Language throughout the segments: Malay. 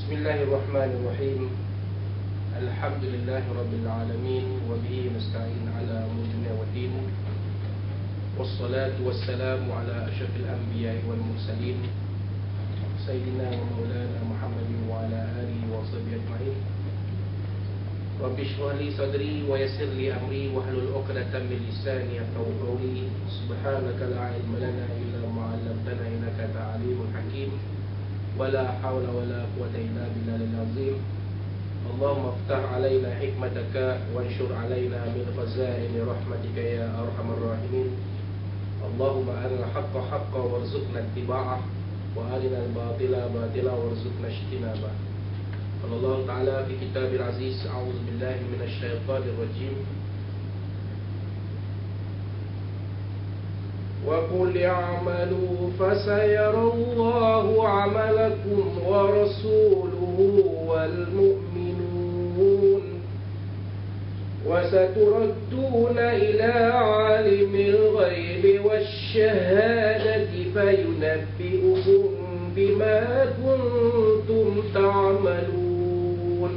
Bismillahirrahmanirrahim. Alhamdulillahirabbil alamin wa bihi nasta'in ala umuri dunya waddin. Wassalatu wassalamu ala asyrafil anbiya'i wal mursalin sayyidina wa maulana Muhammadin wa ala alihi wa sahbihi ajma'in. Rabbi shrah li sadri wa yassir li amri wahlul 'uqdatam min lisani yafqahu qawli. Subhanaka la ilma lana illa ma 'allamtana innaka antal alimul hakim. ولا حول ولا قوة إلا بالله العظيم. اللهم افتح علينا حكمتك وانشر علينا من خزائن رحمتك يا أرحم الراحمين. اللهم أرنا الحق حقا وارزقنا اتباعه وأرنا الباطل باطلا وارزقنا اجتنابه. قال الله تعالى في كتابه العزيز: أعوذ بالله من الشيطان الرجيم. وقل اعملوا فسيرى الله عملكم ورسوله والمؤمنون وستردون إلى عالم الغيب والشهادة فينبئكم بما كنتم تعملون.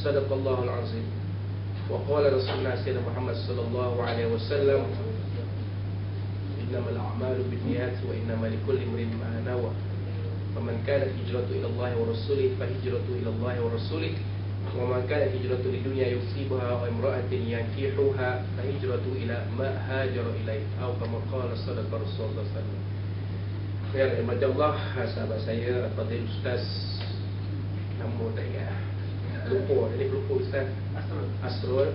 صدق الله العظيم. وقال رسولنا سيدنا محمد صلى الله عليه وسلم: إنما الأعمال بالنيات وإنما لكل امرئ ما نوى فمن كانت هجرته إلى الله ورسوله فهجرته إلى الله ورسوله ومن كانت هجرته لدنيا يصيبها أو امرأة ينكحها فهجرته إلى ما هاجر إليه أو كما قال صدق رسول الله صلى الله عليه وسلم. Ya rahmat Allah, sahabat saya Fadil Ustaz, nama tak ingat, lupa Ustaz Asrul,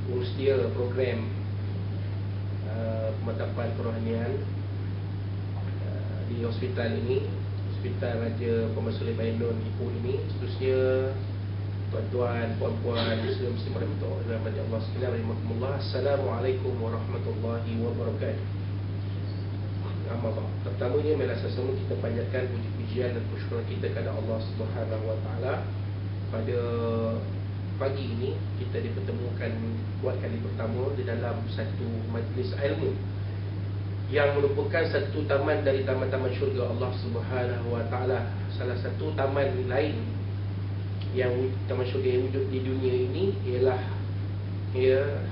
urus dia program pematapan kerohanian di hospital ini, Hospital Raja Muhammad Sulaiman Ainun Ipoh ini. Seterusnya tuan-tuan, puan-puan, muslim-muslim rahmat Allah sekalian, rahimakumullah. Assalamualaikum warahmatullahi wabarakatuh. Pertamanya marilah sama-sama kita panjatkan puji-pujian dan bersyukur kita kepada Allah Subhanahu wa taala. Pada pagi ini kita dipertemukan buat kali pertama di dalam satu majlis ilmu yang merupakan satu taman dari taman-taman syurga Allah Subhanahu wa taala. Salah satu taman lain yang taman syurga yang wujud di dunia ini ialah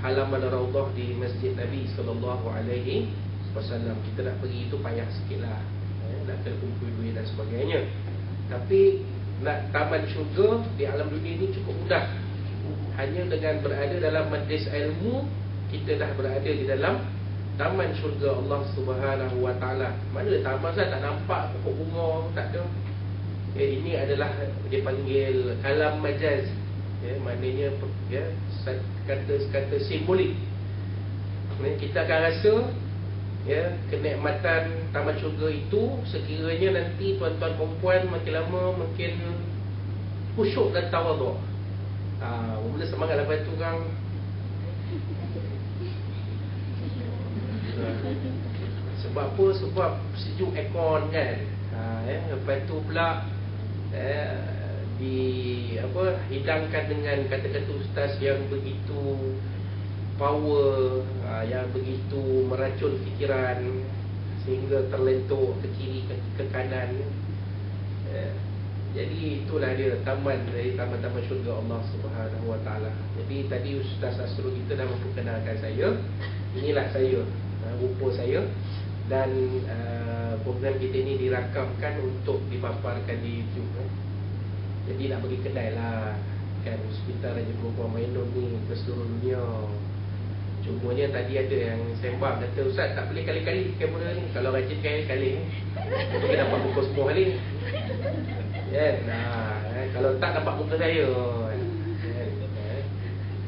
halaman Raudhah di Masjid Nabi sallallahu alaihi wasallam. Kita nak pergi itu payah sikitlah, nak kena kumpul duit dan sebagainya. Tapi nak taman syurga di alam dunia ini cukup mudah. Hanya dengan berada dalam majlis ilmu, kita dah berada di dalam taman syurga Allah Subhanahu wa taala. Mana taman saya tak nampak pokok bunga, tak ada. Ini adalah dia panggil kalam majaz. Maknanya kata simbolik. Kita akan rasa kenikmatan taman syurga itu sekiranya nanti tuan-tuan perempuan makin lama makin khusyuk dan tawaduk. Mula semangat lepas tu kan. Sebab apa? Sebab sejuk aircon kan. Lepas tu pula hidangkan dengan kata-kata ustaz yang begitu power, yang begitu meracun fikiran sehingga terlentur ke kiri ke kanan. Jadi itulah dia taman dari taman-taman syurga Allah Subhanahu wa taala. Jadi tadi Ustaz Asrul kita dah memperkenalkan saya. Inilah saya, rupa saya. Dan program kita ini dirakamkan untuk dipaparkan di YouTube. Jadi nak bagi kedai lah kan, Hospital Raja Muhammad Ainun ni ke seluruh dunia. Cumanya tadi ada yang sembang kata, Ustaz tak boleh kali-kali kamera ni. Kalau rajin kali-kali kita dapat buka semua kali. Kalau tak dapat muka saya.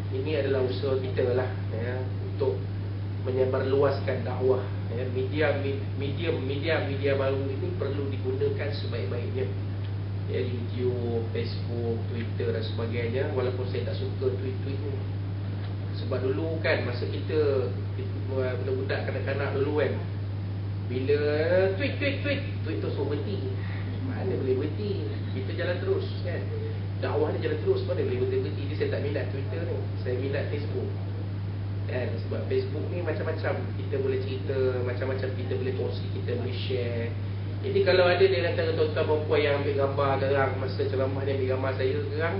Ini adalah usaha kita lah untuk menyebarluaskan dakwah. Media baru ini perlu digunakan sebaik-baiknya. YouTube, Facebook, Twitter dan sebagainya. Walaupun saya tak suka tweet-tweet ni. Sebab dulu kan masa kita budak-budak kanak-kanak dulu kan, bila tweet tu suruh berhenti. Mana boleh berhenti? Kita jalan terus kan. Dakwah ni jalan terus, mana boleh berhenti. Jadi saya tak minat Twitter ni, saya minat Facebook kan. Sebab Facebook ni macam-macam, kita boleh cerita macam-macam, kita boleh kongsi, kita boleh share, Jadi kalau ada di antara tuan-tuan perempuan yang ambil gambar sekarang, masa ceramah dia ambil gambar saya sekarang,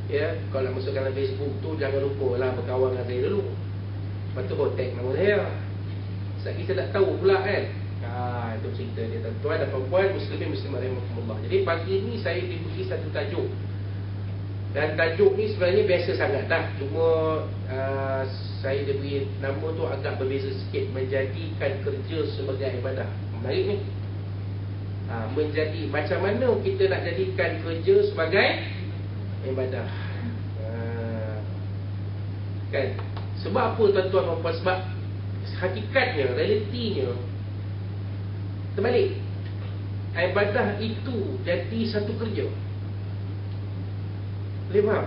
ya, kalau nak masukkan dalam Facebook tu, jangan lupa lah berkawan dengan saya dulu. Lepas tu baru tag nama saya. Sebab kita tak tahu pula kan. Itu cerita dia, tuan-tuan dan perempuan, muslimin muslimat rahimakumullah. Jadi pagi ni saya diberi satu tajuk. Dan tajuk ni sebenarnya biasa sangat dah. Cuma saya diberi nama tu agak berbeza sikit. Menjadikan kerja sebagai ibadah. Menarik ni. Menjadi, macam mana kita nak jadikan kerja sebagai ibadah. Kan? Sebab apa tuan-tuan dan puan? Sebab hakikatnya, realitinya terbalik. Ibadah itu jadi satu kerja. Boleh faham?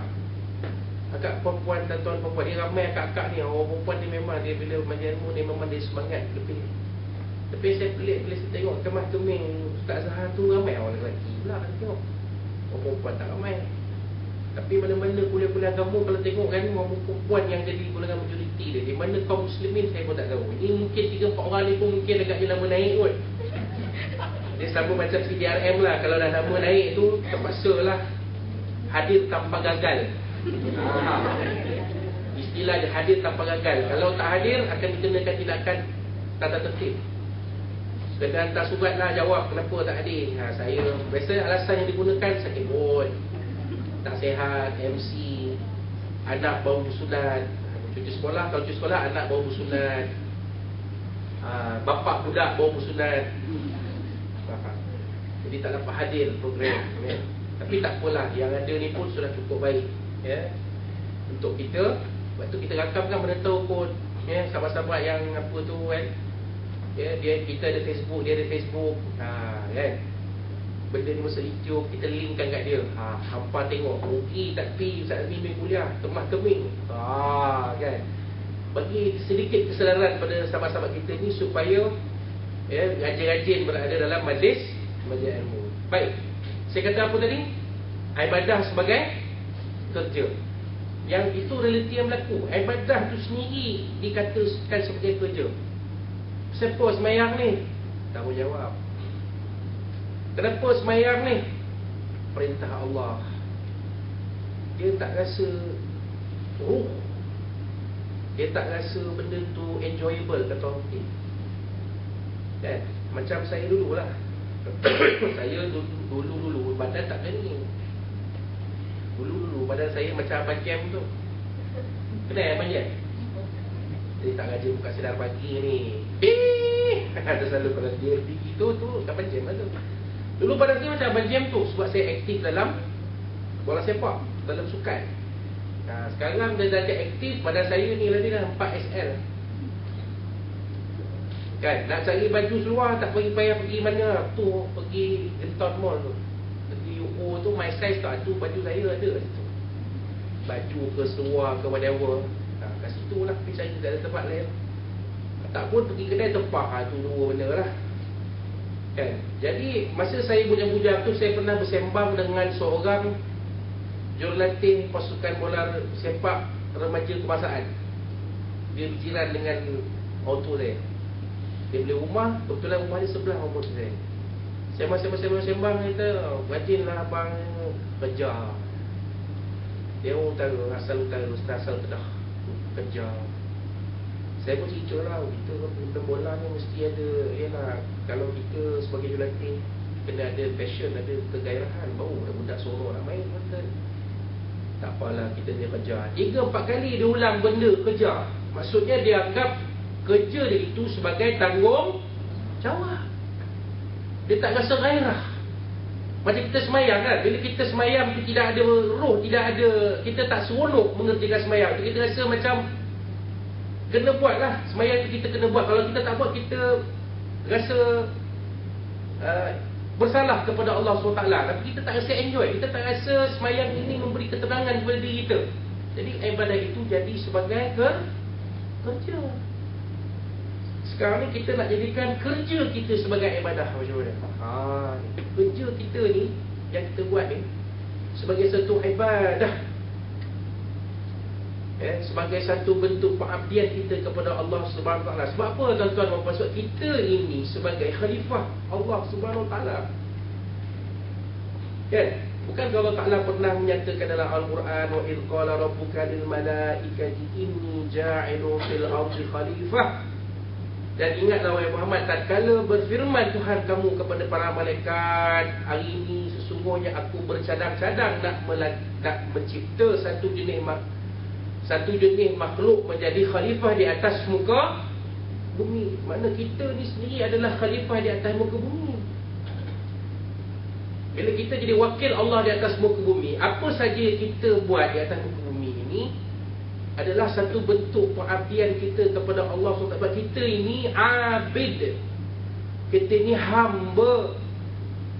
Akak perempuan, tuan-tuan perempuan, dia ramai akak-akak ni, orang perempuan ni memang dia bila mengajar ilmu dia memang dia semangat lebih. Tapi saya pelik bila saya tengok kemah keming Ustaz Zahar tu, ramai orang lelaki pula kan tengok. Orang perempuan tak ramai. Tapi mana-mana kuliah-kuliah agama, kalau tengok kan orang perempuan yang jadi golongan majoriti dia. Di mana kaum muslimin saya pun tak tahu. Ini mungkin 3-4 orang ni pun mungkin agaknya lama naik kot. Dia sama macam CDRM lah. Kalau dah lama naik tu, terpaksa lah hadir tanpa gagal. Istilah dia hadir tanpa gagal. Kalau tak hadir, akan dikenakan tindakan tata tertib. Kena hantar surat lah, jawab kenapa tak hadir. Saya, biasa alasan yang digunakan sakit perut, tak sihat, MC, anak baru bersunat, cuti sekolah. Kalau cuti sekolah, anak baru bersunat, bapak budak baru bersunat. Jadi tak dapat hadir program ya. Tapi tak apalah, yang ada ni pun sudah cukup baik ya. Untuk kita, waktu kita rakamkan benda tahu pun ya, sahabat-sahabat yang apa tu kan ya, kita ada Facebook, dia ada Facebook kan. Benda ni masuk YouTube, kita linkkan kat dia. Hampa tengok, rugi tak pi Ustaz Azmi main kuliah, kemak keming. Kan. Bagi sedikit kesedaran pada sahabat-sahabat kita ni supaya ya, rajin-rajin berada dalam majlis ilmu. Baik. Saya kata apa tadi? Ibadah sebagai kerja. Yang itu realiti yang berlaku. Ibadah tu sendiri dikatakan sebagai kerja. Siapa semayang ni? Tanggungjawab. Kenapa semayang ni? Perintah Allah. Dia tak rasa dia tak rasa benda tu enjoyable, kata orang mungkin kan? Macam saya dulu lah. Saya dulu badan tak berani. Dulu badan saya macam Abang Jam tu. Kenal Abang Jam? Dia tak rajin buka sedar pagi ni. Ada selalu kalau dia tinggi tu Abang Jam lah tu. Dulu badan saya macam Abang Jam tu. Sebab saya aktif dalam bola sepak, dalam sukan. Sekarang dia dah aktif, badan saya ni lah dia dah 4XL kan. Nak cari baju seluar tak payah pergi mana tu, pergi Genton Mall tu, pergi UO tu, my size tu baju saya ada situ. Baju ke seluar ke whatever, kat situ lah pergi cari, tak ada tempat lain. Tak pun pergi kedai tempat, tu dua benda lah kan. Jadi masa saya bujang-bujang tu, saya pernah bersembang dengan seorang jurulatih pasukan bola sepak remaja kebangsaan. Dia berjiran dengan auto saya. Dia beli rumah, kebetulan rumah dia sebelah rumah saya. Sembang-sembang kata, rajinlah abang kerja. Dia orang utara, asal utara, asal Kedah, kerja. Saya pun cerita lah, kita pemain bola ni mesti ada, yalah, kalau kita sebagai jurulatih kena ada passion, ada kegairahan, baru budak seorang nak main betul. Tak apalah, kita dia kerja 3-4 kali dia ulang benda kerja. Maksudnya dia anggap kerja dia itu sebagai tanggungjawab. Dia tak rasa gairah. Macam kita semayang kan, bila kita semayang kita tidak ada roh, tidak ada, kita tak seronok mengerjakan semayang. Kita rasa macam kena buat lah, semayang itu kita kena buat. Kalau kita tak buat, kita rasa bersalah kepada Allah SWT. Tapi kita tak rasa enjoy, kita tak rasa semayang ini memberi ketenangan kepada diri kita. Jadi ibadah itu jadi sebagai kerja. Sekarang ni kita nak jadikan kerja kita sebagai ibadah. Macam mana? Kerja kita ni yang kita buat ni sebagai satu ibadah. sebagai satu bentuk pengabdian kita kepada Allah Subhanahu Wa Taala. Sebab apa tuan-tuan dan puan? Sebab kita ini sebagai khalifah Allah Subhanahu Wa Taala. Kan? Bukan Allah Taala pernah menyatakan dalam Al-Quran, wa idh qala rabbuka lil malaikati inni ja'ilun fil ardi khalifah. Dan ingatlah wahai Muhammad, tatkala berfirman Tuhan kamu kepada para malaikat, hari ini sesungguhnya aku bercadang-cadang nak mencipta satu jenis makhluk menjadi khalifah di atas muka bumi. Makna kita ni sendiri adalah khalifah di atas muka bumi. Bila kita jadi wakil Allah di atas muka bumi, apa saja kita buat di atas muka bumi ini adalah satu bentuk pengabdian kita kepada Allah SWT. Sebab kita ini abid, kita ini hamba.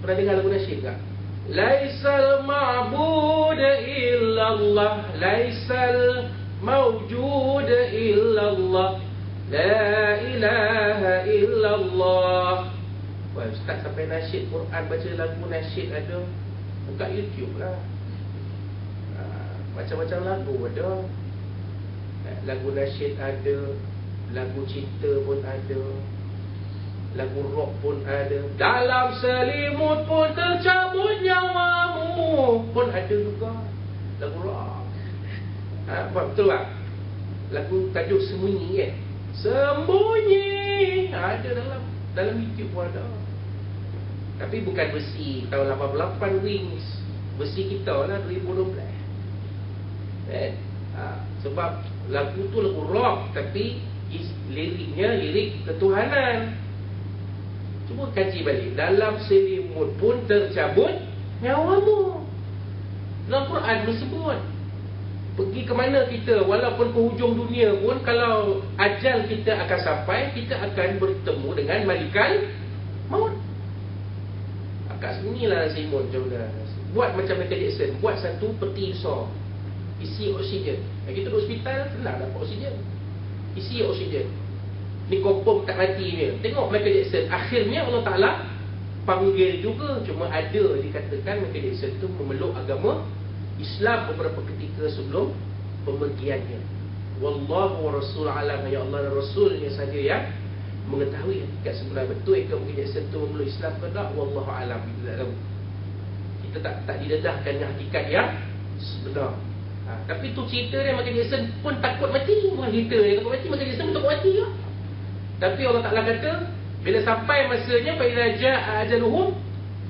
Pernah dengar lagu nasyid tak? Laisal ma'bud illallah, laisal mawjud illallah, la ilaha illallah. Wah, ustaz sampai nasyid Quran, baca lagu nasyid ada, buka YouTube lah. Macam-macam lagu ada. Lagu nasyid ada, lagu cinta pun ada, lagu rock pun ada. Dalam selimut pun tercabut nyawamu pun ada juga. Lagu rock. Betul tak? Lagu tajuk Sembunyi kan? Sembunyi ada dalam YouTube pun ada. Tapi bukan versi tahun 88 Wings. Versi kita lah 2012. Sebab lagu tu lagu rock, tapi liriknya lirik ketuhanan. Cuba kaji balik. Dalam selimut pun tercabut nyawamu. Dalam Quran disebut. Pergi ke mana kita, walaupun ke hujung dunia pun, kalau ajal kita akan sampai, kita akan bertemu dengan Malikal Maut. Kat sini lah Simon coba. Buat macam Michael Jackson, buat satu peti besar, isi oksigen. Kita duduk hospital, senang dapat oksigen. Isi oksigen. Ni kompom tak mati ni. Tengok Michael Jackson, akhirnya Allah Ta'ala panggil juga. Cuma ada dikatakan Michael Jackson tu memeluk agama Islam beberapa ketika sebelum pemergiannya. Wallahu wa rasul alam. Ya Allah dan Rasulnya saja yang mengetahui hakikat sebenar. Betul ke Michael Jackson tu memeluk Islam ke tak? Wallahu alam. Kita tak tahu. Kita tak didedahkan dengan hakikat yang sebenar. Tapi tu cerita dia, Michael Jackson pun takut mati. Bukan cerita dia takut mati, Michael Jackson pun takut mati lah. Tapi Allah Ta'ala kata, bila sampai masanya, fa idza jaa ajaluhum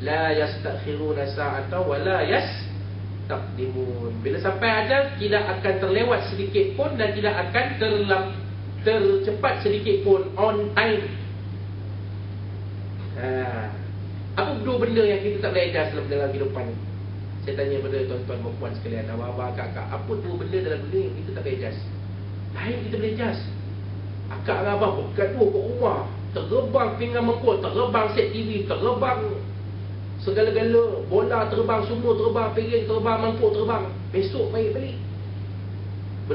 la yastakhiruna sa'atan wa la yastaqdimun. Bila sampai ajal, tidak akan terlewat sedikit pun dan tidak akan tercepat sedikit pun, on time. Apa dua benda yang kita tak boleh adjust dalam kehidupan ni? Saya tanya pada tuan-tuan dan puan sekalian, abang-abang, kakak, apa dua benda dalam dunia yang kita tak boleh adjust? Lain kita boleh adjust. Akak dan abang bergaduh kat rumah, tergebang pinggan mengkut, tergebang set TV, tergebang segala-gala, bola terbang, semua terbang, piring terbang, mangkuk terbang. Besok baik balik.